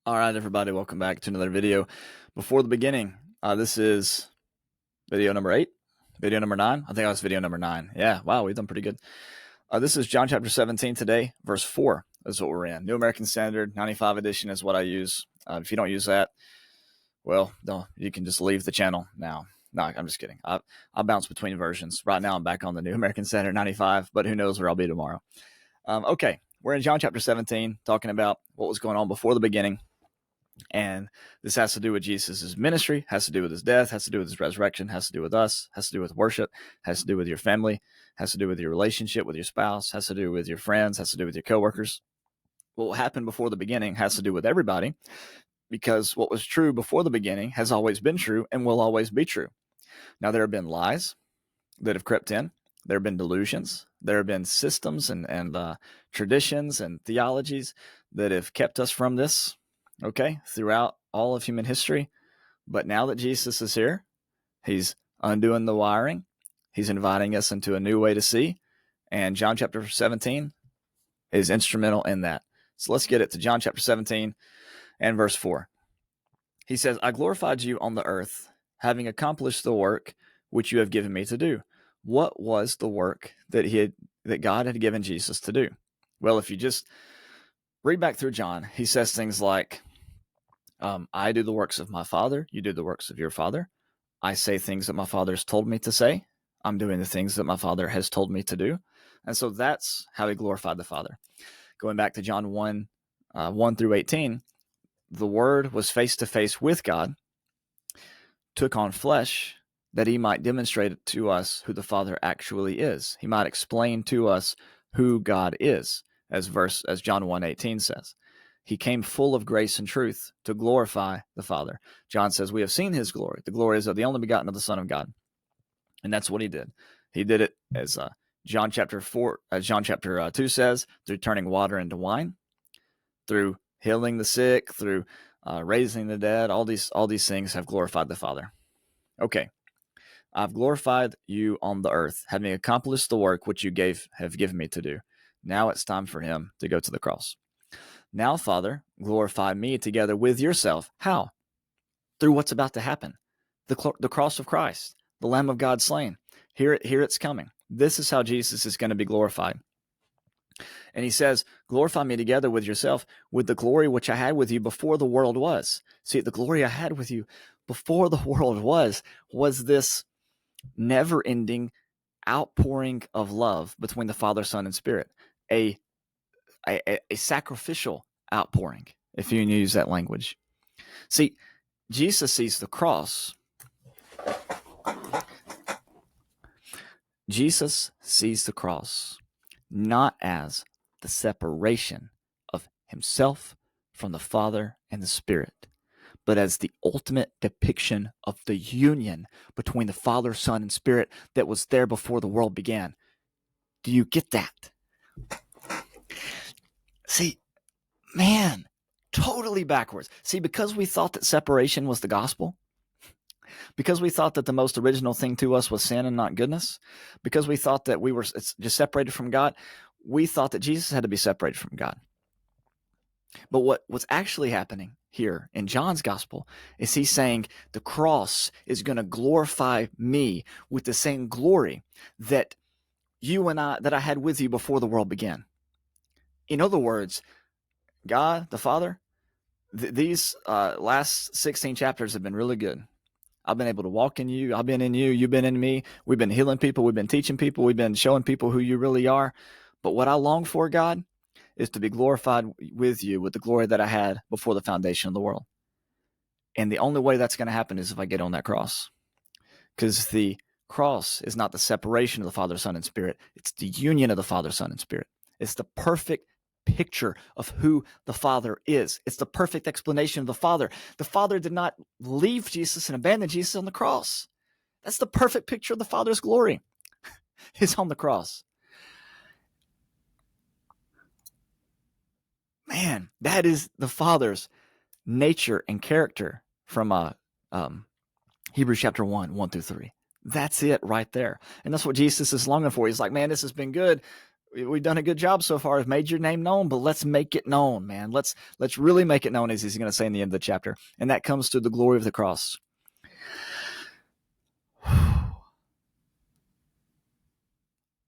All right, everybody, welcome back to another video. Before the beginning, this is video number 8, video number 9. I think that was video number 9. Yeah, wow, we've done pretty good. This is John chapter 17 today, verse 4 is what we're in. New American Standard, 95 edition is what I use. If you don't use that, well, no, you can just leave the channel now. No, I'm just kidding. I bounce between versions. Right now, I'm back on the New American Standard 95, but who knows where I'll be tomorrow. Okay, we're in John chapter 17, talking about what was going on before the beginning. And this has to do with Jesus' ministry, has to do with his death, has to do with his resurrection, has to do with us, has to do with worship, has to do with your family, has to do with your relationship with your spouse, has to do with your friends, has to do with your coworkers. What happened before the beginning has to do with everybody, because what was true before the beginning has always been true and will always be true. Now, there have been lies that have crept in. There have been delusions. There have been systems and traditions and theologies that have kept us from this, okay, throughout all of human history. But now that Jesus is here, he's undoing the wiring. He's inviting us into a new way to see. And John chapter 17 is instrumental in that. So let's get it to John chapter 17 and verse 4. He says, I glorified you on the earth, having accomplished the work which you have given me to do. What was the work that God had given Jesus to do? Well, if you just read back through John, he says things like, I do the works of my Father. You do the works of your Father. I say things that my Father has told me to say. I'm doing the things that my Father has told me to do. And so that's how he glorified the Father. Going back to John 1, 1 through 18, the Word was face to face with God, took on flesh, that he might demonstrate to us who the Father actually is. He might explain to us who God is, as John 1:18 says. He came full of grace and truth to glorify the Father. John says, we have seen his glory. The glory is of the only begotten of the Son of God. And that's what he did. He did it as John chapter 2 says, through turning water into wine, through healing the sick, through raising the dead. All these things have glorified the Father. Okay. I've glorified you on the earth, having accomplished the work which you have given me to do. Now it's time for him to go to the cross. Now, Father, glorify me together with yourself. How? Through what's about to happen. The cross of Christ, the Lamb of God slain. Here it's coming. This is how Jesus is going to be glorified. And he says, glorify me together with yourself, with the glory which I had with you before the world was. See, the glory I had with you before the world was this never-ending outpouring of love between the Father, Son, and Spirit. A sacrificial outpouring, if you use that language. See, Jesus sees the cross. Jesus sees the cross not as the separation of himself from the Father and the Spirit, but as the ultimate depiction of the union between the Father, Son, and Spirit that was there before the world began. Do you get that? See, man, totally backwards. See, because we thought that separation was the gospel, because we thought that the most original thing to us was sin and not goodness, because we thought that we were just separated from God, we thought that Jesus had to be separated from God. But what's actually happening here in John's gospel is he's saying the cross is going to glorify me with the same glory that I had with you before the world began. In other words, God, the Father, these last 16 chapters have been really good. I've been able to walk in you. I've been in you. You've been in me. We've been healing people. We've been teaching people. We've been showing people who you really are. But what I long for, God, is to be glorified with you with the glory that I had before the foundation of the world. And the only way that's going to happen is if I get on that cross. Because the cross is not the separation of the Father, Son, and Spirit. It's the union of the Father, Son, and Spirit. It's the perfect picture of who the Father is. It's the perfect explanation of the Father. The Father did not leave Jesus and abandon Jesus on the cross. That's the perfect picture of the Father's glory. It's on the cross. Man, that is the Father's nature and character from Hebrews chapter 1 through 3. That's it right there. And that's what Jesus is longing for. He's like, man, this has been good. we've done a good job so far. We've made your name known, but let's make it known, man. Let's really make it known, as he's going to say in the end of the chapter. And that comes through the glory of the cross.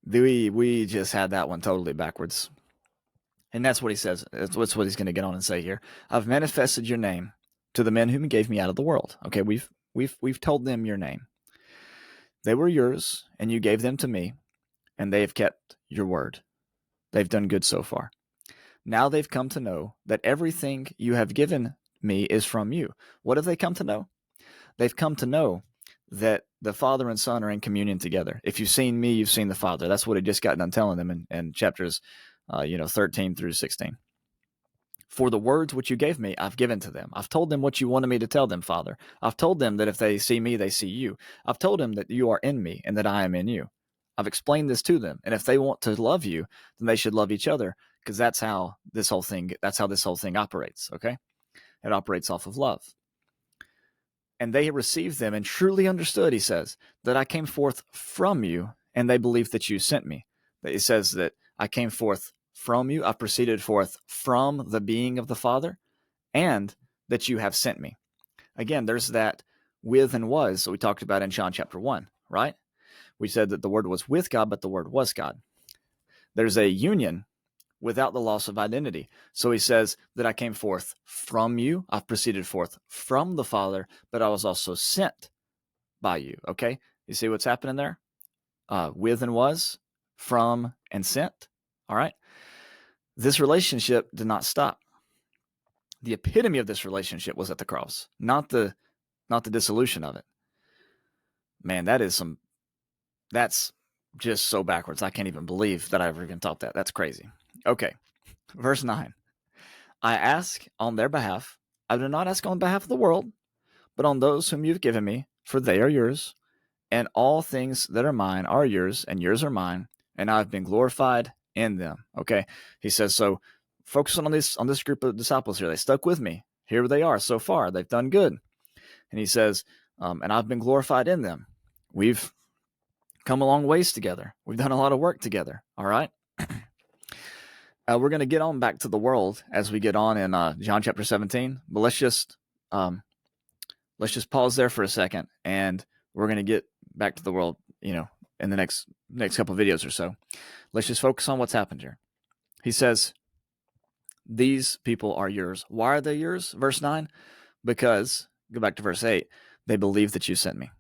We just had that one totally backwards. And that's what he says. That's what he's going to get on and say here. I've manifested your name to the men whom you gave me out of the world. Okay, we've told them your name. They were yours, and you gave them to me, and they have kept your word. They've done good so far. Now they've come to know that everything you have given me is from you. What have they come to know? They've come to know that the Father and Son are in communion together. If you've seen me, you've seen the Father. That's what he just got done telling them in chapters 13 through 16. For the words which you gave me, I've given to them. I've told them what you wanted me to tell them, Father. I've told them that if they see me, they see you. I've told them that you are in me and that I am in you. I've explained this to them. And if they want to love you, then they should love each other, because that's how this whole thing operates, okay? It operates off of love. And they received them and truly understood, he says, that I came forth from you, and they believed that you sent me. It says that I came forth from you, I proceeded forth from the being of the Father, and that you have sent me. Again, there's that with and was that we talked about in John chapter 1, right? We said that the Word was with God, but the Word was God. There's a union without the loss of identity. So he says that I came forth from you, I've proceeded forth from the Father, but I was also sent by you, okay? You see what's happening there? With and was, from and sent, all right? This relationship did not stop. The epitome of this relationship was at the cross, not the dissolution of it. Man, that's just so backwards. I can't even believe that I ever even thought that. That's crazy. Okay, verse 9. I ask on their behalf. I do not ask on behalf of the world, but on those whom you've given me, for they are yours, and all things that are mine are yours, and yours are mine, and I've been glorified in them. Okay, he says, so focusing on this group of disciples here, they stuck with me. Here they are so far. They've done good. And he says, and I've been glorified in them. We've come a long ways together. We've done a lot of work together. All right. We're going to get on back to the world as we get on in John chapter 17, but let's just pause there for a second, and we're going to get back to the world, in the next couple of videos or so. Let's just focus on what's happened here. He says, these people are yours. Why are they yours? Verse 9, because, go back to verse 8, they believe that you sent me.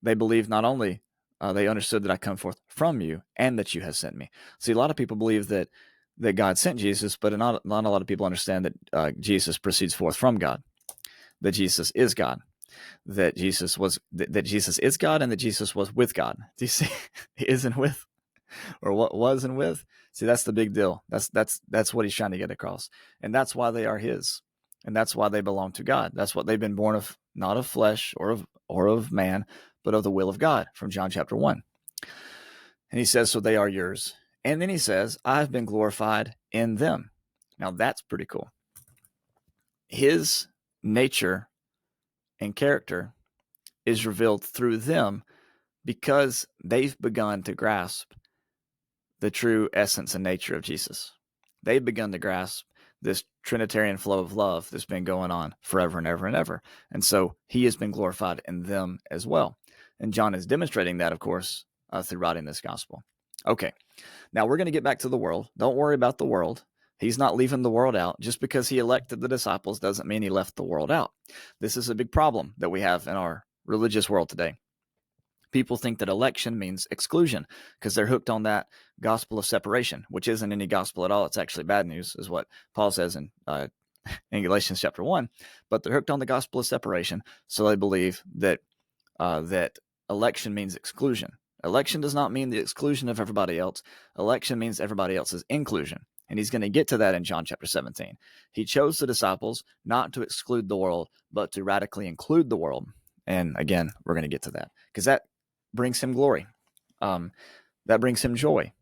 They believe not only, they understood that I come forth from you and that you have sent me. See, a lot of people believe that God sent Jesus, but not a lot of people understand that Jesus proceeds forth from God, that Jesus is God, that Jesus is God, and that Jesus was with God. Do you see? He is and with, or what was and with. See, that's the big deal. That's what he's trying to get across, and that's why they are his, and that's why they belong to God. That's what they've been born of, not of flesh or of man, but of the will of God, from John chapter 1. And he says, so they are yours. And then he says, I've been glorified in them. Now that's pretty cool. His nature and character is revealed through them because they've begun to grasp the true essence and nature of Jesus. They've begun to grasp this Trinitarian flow of love that's been going on forever and ever and ever. And so he has been glorified in them as well. And John is demonstrating that, of course, through writing this gospel. Okay, now we're going to get back to the world. Don't worry about the world. He's not leaving the world out. Just because he elected the disciples doesn't mean he left the world out. This is a big problem that we have in our religious world today. People think that election means exclusion because they're hooked on that gospel of separation, which isn't any gospel at all. It's actually bad news, is what Paul says in Galatians chapter 1. But they're hooked on the gospel of separation, so they believe that that election means exclusion. Election does not mean the exclusion of everybody else. Election means everybody else's inclusion. And he's going to get to that in John chapter 17. He chose the disciples not to exclude the world, but to radically include the world. And again, we're going to get to that because that brings him glory. That brings him joy.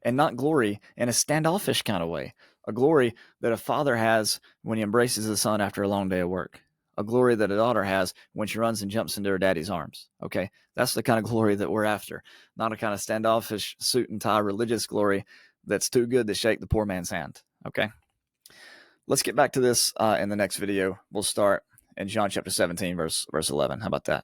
And not glory in a standoffish kind of way. A glory that a father has when he embraces his son after a long day of work. a glory that a daughter has when she runs and jumps into her daddy's arms. Okay, that's the kind of glory that we're after, not a kind of standoffish suit and tie religious glory that's too good to shake the poor man's hand. Okay, let's get back to this in the next video. We'll start in John chapter 17, verse 11. How about that?